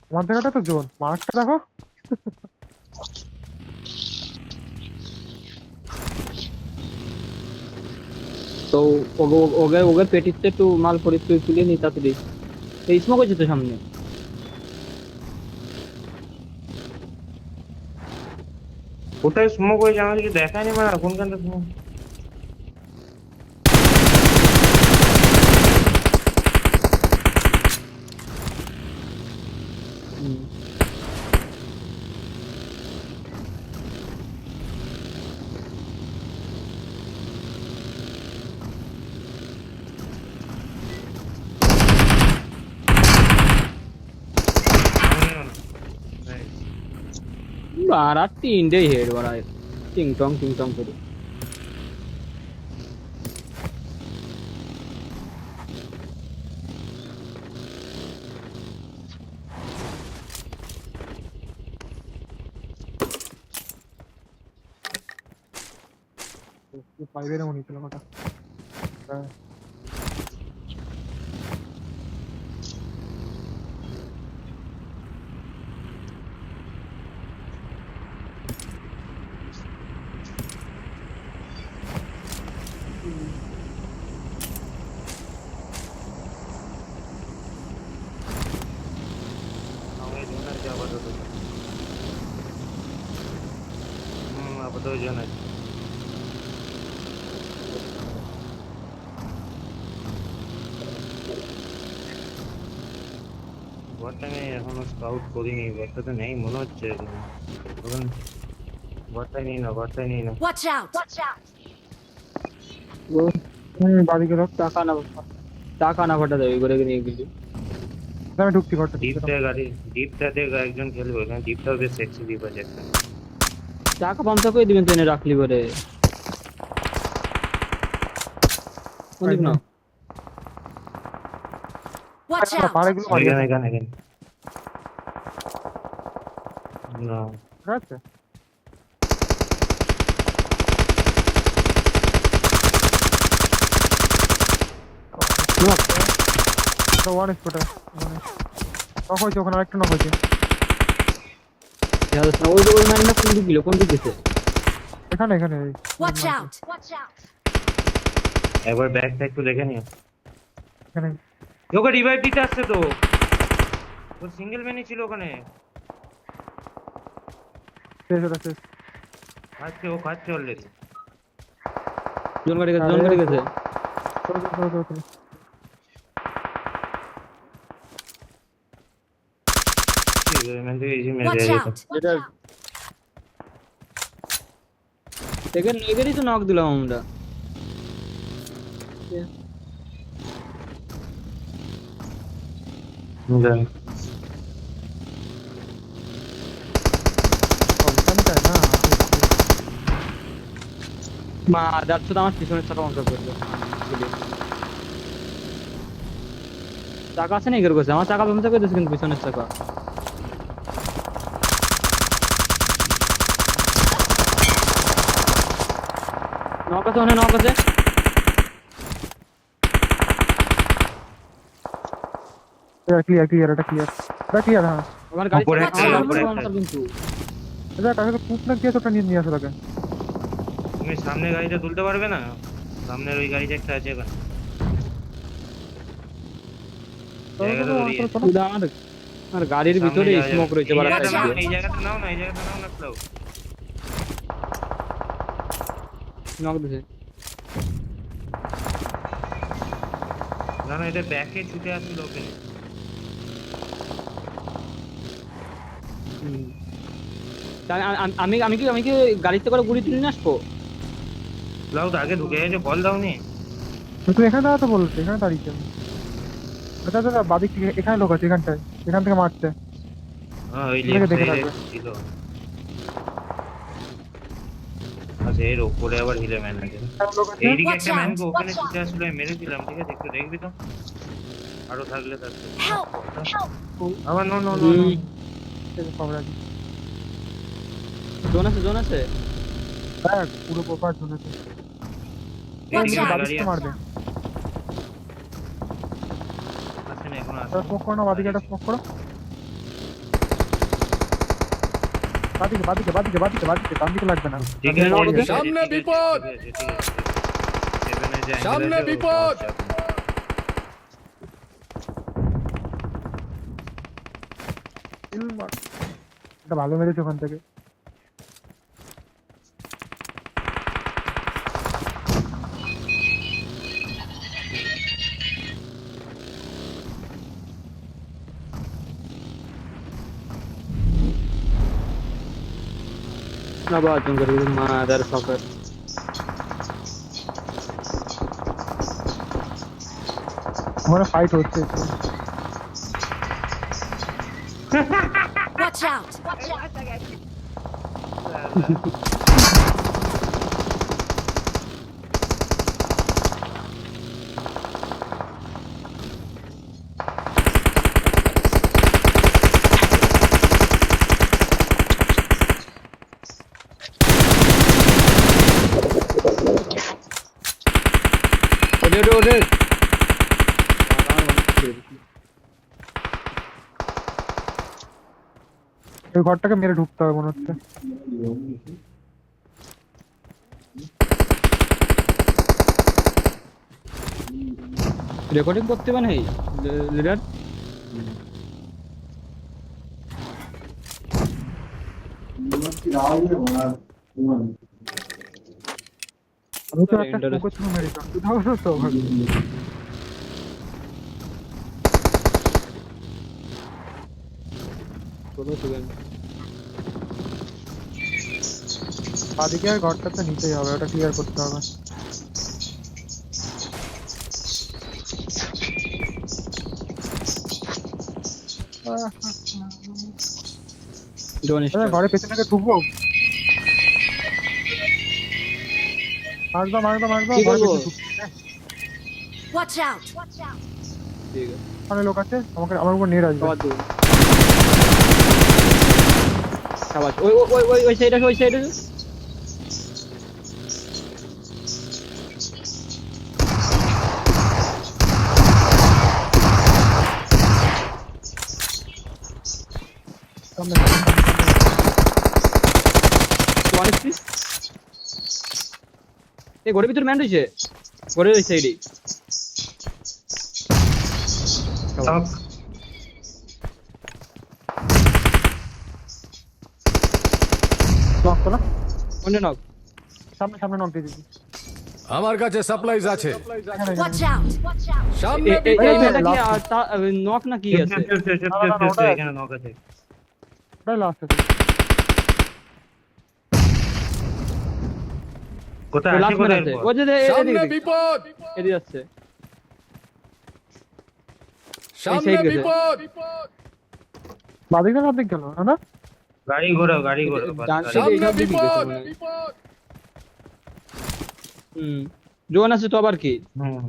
তোমার জায়গাটা তো জোন, মার্কটা দেখো। তো ওগে ওগে ওগে পেটিতে একটু মাল পরে তুই তুলে নি তাড়াতাড়ি। এই স্মোক হচ্ছে তো সামনে। কোথায় স্মোক হয়েছে আমার কিছু দেখায়নি, মানে কোনখানটা স্মোক? হুম। মনেও না। Nice. বারা তিনটেই হেড বাড়ায়, টিং টং করে। ফাইভের মনে ছিল ওটা। হ্যাঁ। আমার জোন আছে আপাতত। আপাতত জোন আছে। বটটা আমি এখনো স্কাউট করিনি, বটটা তো নেই মনে হচ্ছে এখন। বটটাই নিই না, বটটাই নিই না। Watch out! ও বাদিকে লোক। টাকা না, টাকা না ফাটা দেবে করে নিয়ে গেলি। আমি ঢুকছি ঘরটা, ঢুকছি ডিপটা গাড়ি, ডিপটাতে একজন খেলবে এখানে, ডিপটাও বেশ সেক্সি ডিপ আছে একটা। টাকা 50 করে দিবেন তো এনে রাখলি করে। কোন দিক না? Watch out! পাহাড়েগুলো মারি এখানে আছে। এখানে এখানে না। ঠিক আছে। ওটা ওয়ান স্পটে মানে নক হয়েছে, ওখানে আরেকটা নক হয়েছে। ওই ওই মাইন্ডটা কোন দিক গেল, কোন দিক গেছে? এখানে এখানে Watch out! Watch out! একবার ব্যাগটা একটু দেখে নিও। এখানে ওকে রিভাইভ দিতে আসছে তো, ও সিঙ্গেল ম্যানই ছিল ওখানে। শেষ, ওটা শেষ। খাচ্ছে, ও খাচ্ছে অলরেডি। জোন গাড়ি গেছে, জোন গাড়ি গেছে। চলো চলো চলো চলো চলো। এখান থেকে ইজি মেরে Watch যেত। out! এটা এখানে এগেরই তো নক দিলাম আমরা। যাই। ওখানটায় না। মা যাচ্ছে তো আমার পিছনের চাকা বন্ধ করলো। চাকা আছে না এগের কাছে, আমার চাকা বন্ধ করে দিয়েছে কিন্তু পিছনের চাকা। নক আছে, ওখানে নক আছে। এটা ক্লিয়ার ক্লিয়ার, এটা ক্লিয়ার, এটা ক্লিয়ার। হ্যাঁ, আমার গাড়ি উপরে একটা, উপরে একটা। কিন্তু এটা টাকা কুপ না দিয়ে ওটা নিয়ে নিয়ে আসো তাকে। তুমি সামনে গাড়িটা তুলতে পারবে না? সামনের ওই গাড়িটা একটা আছে এখানে। চলো জায়গাটা চলো দৌড়িয়ে চলো চলো। শুধু আমার গাড়ির সামনে ভিতরে যাওয়া যাবে। স্মোক রয়েছে এই বাড়া জায়গাটা নাও, সাইডে। এই জায়গাটা নাও না, এই জায়গাটা নাও না ক্লাউ। নক দিছে। না না, এটা ব্যাকে ছুটে আসছিল ওকে। হুম। আমি কি গাড়িতে করে গুড়ি তুলে নিয়ে আসবো? ক্লাউড আগে ঢুকে গেছে, বল দাওনি। তুমি এখানে দাঁড়াতে বলছো, এখানে দাঁড়িয়েছে। এটা দাদা বাদিক থেকে এখানে লোক আছে, এখানটায় এখান থেকে মারছে। হ্যাঁ ওই এটাকে লেফট দেখে সাইডে রাখবে। ছিল। আচ্ছা এর উপরে আবার হিলে ম্যান আছে। এখানে লোক আছে। এইদিকে Watch একটা ম্যান out! ওখানে ছুটে আসলে আমি মেরেছিলাম, ঠিক আছে একটু দেখবি তো, আরো থাকলে থাকবে। Help! আবার নো নো নো নো। হুম। খবর আছে। জোন আছে, জোন আছে। হ্যাঁ পুরো প্রপার জোন আছে। Watch এদিকে out! গাড়ি বাদিকটা মারবে। আসছে না, এখনো আসছে স্মোক করো না, বাদিকে একটা স্মোক করো। বাদিকে বাদিকে বাদিকে বাদিকে বাদিকে ডান দিকে লাগবে না। ঠিক আছে, সামনে ঠিক আছে, সামনে ঠিক আছে, বিপদ! ঠিক আছে, ঠিক আছে। সেভেনে যে সামনে angle আছে, ও বিপদ! সমস্যা হবে না। এটা ভালো মেরেছে ওখান থেকে। না বাদ করে মাদার ফাকার। ওখানে ফাইট হচ্ছে। Watch out! ওরে ওরে ওরে। ওই ঘরটাকে মেরে ঢুকতে হবে মনে হচ্ছে। রেকর্ডিং করতে হবে নাই লিডার? আমি তো একটা Interesting. স্মোকের থ্রু মেরেছিলাম, বুঝতে পারছো তো? ষোলো সেকেন্ড। বাদিকে আর ঘরটা তো নিতেই হবে, ওটা ক্লিয়ার করতে হবে। জন ঘরের পেছনে ঢুকবো, মারবা মারবা মারবা, কি ঘরের করবো? পেছনে ঢুকতে। Watch out! ঠিক আছে, ওখানে লোক আছে, আমাকে আমার উপর নেড়ে আসবে। আবার দেবো। সাবাস। ওই ওই ওই ওই ওই সাইডে ওই সাইডে। সামনে, সামনে, সামনে। One SP. এই ঘরের ভিতরে ম্যান রয়েছে, ঘরের ওই সাইডে। Knock. নক তো না? অন্য নক। সামনে সামনে নক দিয়ে দিবি। আমার কাছে সাপ্লাইজ আছে। এখানে, Watch এখানে। out! সামনে এই বিপদ! ম্যানটা কি last নক না কি আছে? চুপ, চুপ, চুপ, চুপ, না, না, চুপ, চুপ, ওটা আছে। এখানে knock আছে। ওটাই লাস্ট আছে। কোথায় আছে, লাস্ট ম্যান কোথায় আছে। এরপর? ওই যে সামনে এদিকে বিপদ! এদিকে যাচ্ছে। সামনে side গেছে। বিপদ! বাদিকে না দিক গেল না? গাড়ি ঘোরাও, গাড়ি ঘোরাও, ডান গাড়ি। side এ সামনে এইসব দিকে গেছে বিপদ! মনে হয়। জোন আছে তো আবার কি? হুম।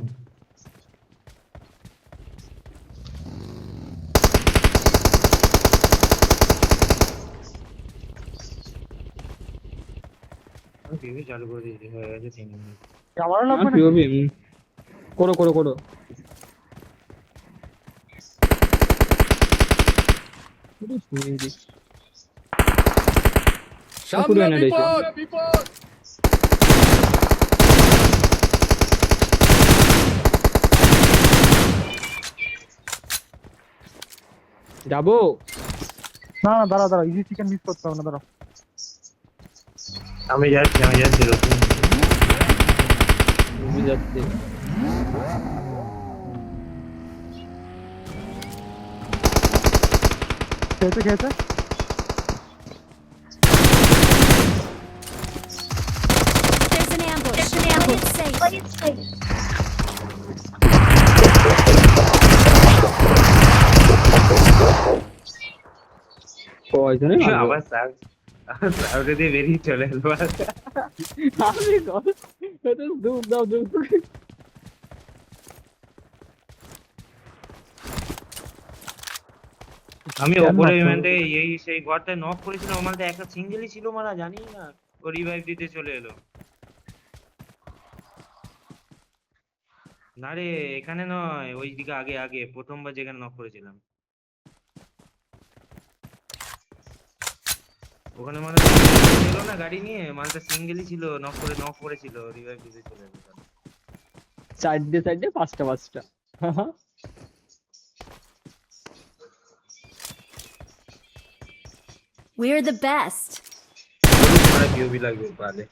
আমি টিভি চালু করে দিয়েছি, হয়ে গেছে 3 মিনিট। আমারও লাগবে না। পিওবি করো করো করো। সামনে এনে দিয়েছে। বিপদ! যাবো। না না, দাঁড়া দাঁড়া, ইজি চিকেন মিস করতে হবে না, দাঁড়া। আমি যাচ্ছি রসুন। আমি যাচ্ছি। খেয়েছে খেয়েছে। There's an ambush. Play it safe. কয়জনে মারবো? আবার সাউথে দিয়ে বেরিয়ে চলে এলো। আমি দুধ দাও দুধ। আমি কেন ওপরে মারতো? ইভেন্টে এই সেই ঘরটায় নক করেছিলাম, আমার তো একটা সিঙ্গেলই ছিল মারা, জানি না ও রিভাইভ দিতে চলে এলো। না রে, এখানে নয়, ওই দিকে আগে আগে প্রথমবার যেখানে নক করেছিলাম। ওখানে মানে এলো না গাড়ি নিয়ে, মালটা সিঙ্গেলই ছিল, নক করেছিল, রিভাইভ দিতে চলে এলো। সাইডে পাঁচটা We're the best. हमारा क्यों भी लगे पाले